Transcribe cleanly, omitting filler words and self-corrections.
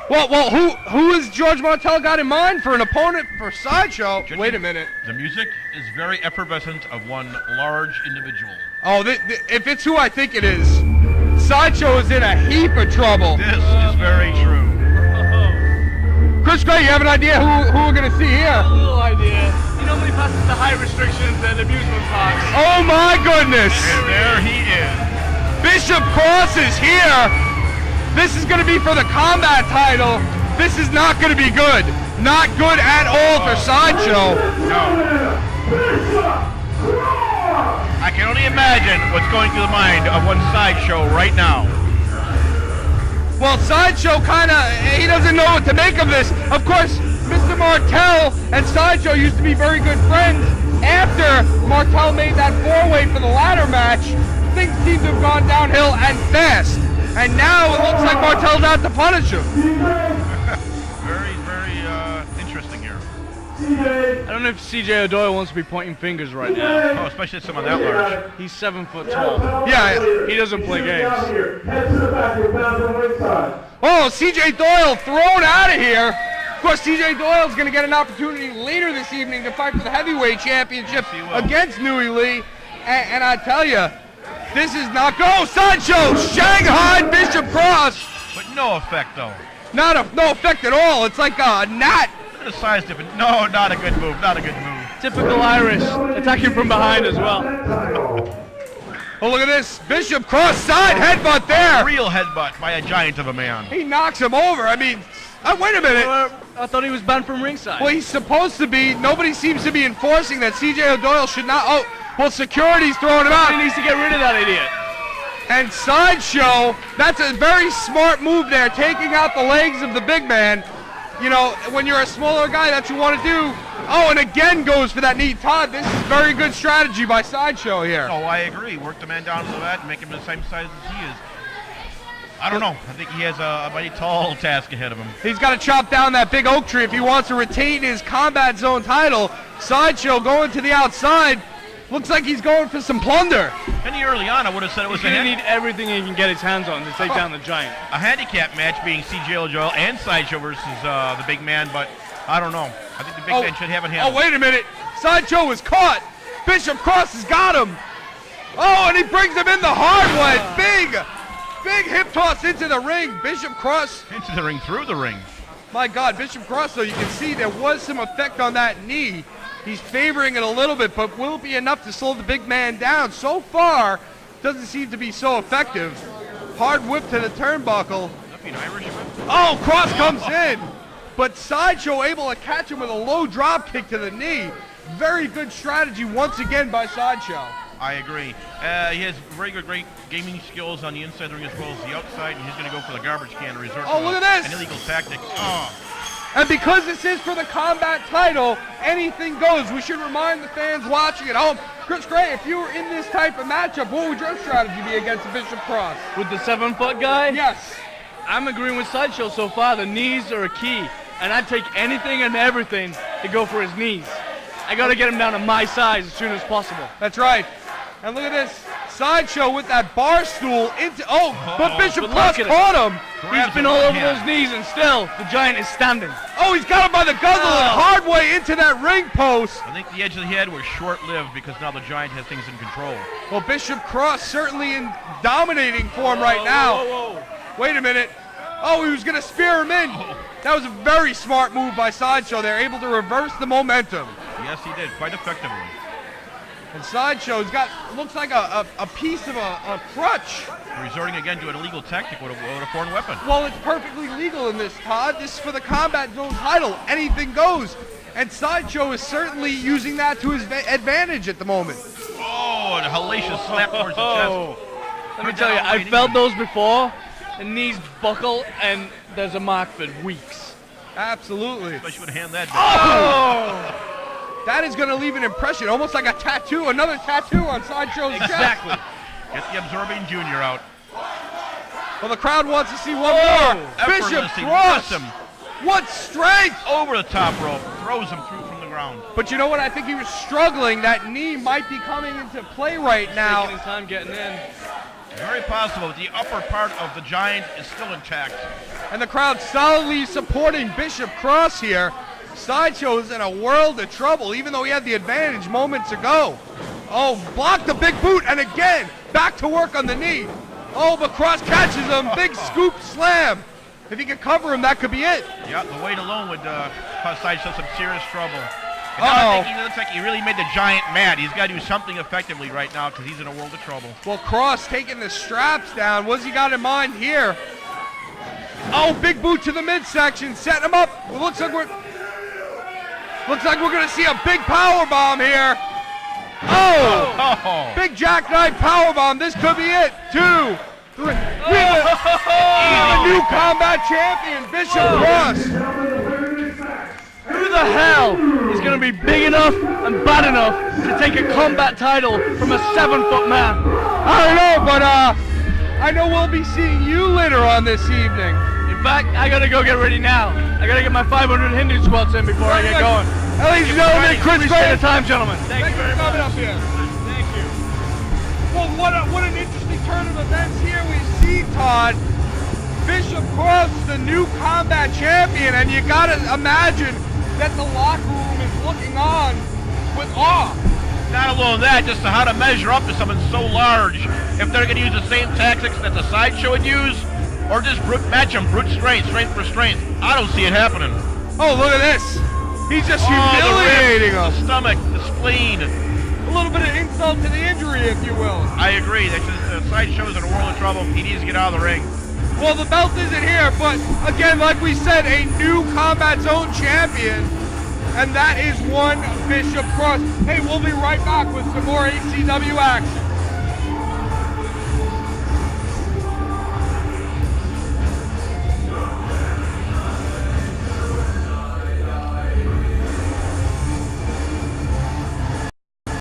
Well, who has George Martel got in mind for an opponent for Sideshow? Wait a minute. The music is very effervescent of one large individual. Oh, if it's who I think it is, Sideshow is in a heap of trouble. This is very true. Chris Gray, you have an idea who we're going to see here? A little idea. He normally passes the height restrictions at amusement parks. Oh my goodness! And there he is. Bishop Cross is here. This is going to be for the Kombat title. This is not going to be good. Not good at all for Sideshow. No. I can only imagine what's going through the mind of one Sideshow right now. Well, Sideshow he doesn't know what to make of this. Of course, Mr. Martel and Sideshow used to be very good friends. After Martel made that four-way for the ladder match, things seem to have gone downhill and fast. And now it looks like Martel's out to punish him. Very, very interesting here. I don't know if CJ O'Doyle wants to be pointing fingers right now. Oh, especially someone that large. He's 7 foot tall. Yeah. He doesn't play games. Oh, CJ Doyle thrown out of here. Of course, CJ Doyle's going to get an opportunity later this evening to fight for the heavyweight championship against Nui Lee. And I tell you, this is not go. Sideshow, Shanghai Bishop Cross. But no effect, though. No effect at all. It's like a gnat. Look at the size difference. No, not a good move. Not a good move. Typical Irish, attacking from behind as well. Oh, look at this. Bishop Cross side headbutt there. A real headbutt by a giant of a man. He knocks him over. I mean, wait a minute. I thought he was banned from ringside. Well, he's supposed to be. Nobody seems to be enforcing that CJ O'Doyle should not. Oh, well, security's throwing him out. He needs to get rid of that idiot. And Sideshow, that's a very smart move there, taking out the legs of the big man. You know, when you're a smaller guy, that's what you want to do. Oh, and again goes for that knee. Todd, this is very good strategy by Sideshow here. Oh, I agree. Work the man down to the mat and make him the same size as he is. I don't know. I think he has a mighty tall task ahead of him. He's got to chop down that big oak tree if he wants to retain his Combat Zone title. Sideshow going to the outside. Looks like he's going for some plunder. Any early on, I would have said it was He's going to need everything he can get his hands on to take down the giant. A handicap match being CJ O'Doyle and Sideshow versus the big man, but I don't know. I think the big man should have it handled. Oh, wait a minute. Sideshow was caught. Bishop Cross has got him. Oh, and he brings him in the hard way. Big hip toss into the ring. Bishop Cross. Into the ring, through the ring. My God, Bishop Cross, though, you can see there was some effect on that knee. He's favoring it a little bit, but will it be enough to slow the big man down? So far, doesn't seem to be so effective. Hard whip to the turnbuckle. Oh, Cross comes in. But Sideshow able to catch him with a low drop kick to the knee. Very good strategy once again by Sideshow. I agree. He has very good, great gaming skills on the inside of the ring as well as the outside, and he's going to go for the garbage can to resort to look at this. an illegal tactic. Oh. And because this is for the Combat title, anything goes. We should remind the fans watching at home. Chris Gray, if you were in this type of matchup, what would your strategy be against Bishop Cross? With the 7 foot guy? Yes. I'm agreeing with Sideshow so far. The knees are a key. And I'd take anything and everything to go for his knees. I got to get him down to my size as soon as possible. That's right. And look at this. Sideshow with that bar stool into... Oh, but Bishop Cross caught him. He's been all over those knees, and still, the giant is standing. Oh, he's got him by the guzzle and hard way into that ring post. I think the edge of the head was short-lived because now the giant has things in control. Well, Bishop Cross certainly in dominating form right now. Wait a minute. Oh, he was going to spear him in. That was a very smart move by Sideshow. They're able to reverse the momentum. Yes, he did, quite effectively. And Sideshow's got, looks like a piece of a crutch. Resorting again to an illegal tactic with a foreign weapon. Well, it's perfectly legal in this, Todd. This is for the Combat Zone title. Anything goes. And Sideshow is certainly using that to his advantage at the moment. Oh, and a hellacious slap towards the chest. Let me tell you, I've felt those before. The knees buckle, and there's a mark for weeks. Absolutely. Especially with a hand that big. Oh! That is going to leave an impression, almost like a tattoo, another tattoo on Sideshow's chest. Exactly. Get the absorbing junior out. Well, the crowd wants to see one more. Bishop Cross. What strength! Over the top rope, throws him through from the ground. But you know what? I think he was struggling. That knee might be coming into play right now. Taking his time getting in. Very possible. The upper part of the Giant is still intact. And the crowd solidly supporting Bishop Cross here. Sideshow is in a world of trouble, even though he had the advantage moments ago. Oh, blocked the big boot, and again, back to work on the knee. Oh, but Cross catches him. Big scoop slam. If he could cover him, that could be it. Yeah, the weight alone would cause Sideshow some serious trouble. And now I think he looks like he really made the Giant mad. He's got to do something effectively right now because he's in a world of trouble. Well, Cross taking the straps down. What's he got in mind here? Oh, big boot to the midsection, setting him up. It looks like we're gonna see a big power bomb here. Oh! Big jackknife power bomb. This could be it. 2, 3. We have a new Kombat champion, Bishop Cross. Who the hell is going to be big enough and bad enough to take a Kombat title from a 7-foot man? I don't know, but I know we'll be seeing you later on this evening. In fact, I got to go get ready now. I got to get my 500 Hindu squats in before I get going. Ladies and gentlemen, Chris Appreciate the Graham. time, gentlemen. Thank you very much. Coming up here. Thank you. Well, what an interesting turn of events here. We see, Todd, Bishop Cross, the new Kombat champion, and you gotta imagine that the locker room is looking on with awe. Not alone that, just how to measure up to someone so large. If they're going to use the same tactics that the Sideshow would use, or just match them brute strength for strength. I don't see it happening. Oh, look at this. He's just humiliating the us. stomach, the spleen. A little bit of insult to the injury, if you will. I agree. The Sideshow's in a world of trouble. He needs to get out of the ring. Well, the belt isn't here, but again, like we said, a new Kombat Zone champion, and that is one Bishop Cross. Hey, we'll be right back with some more ACW action.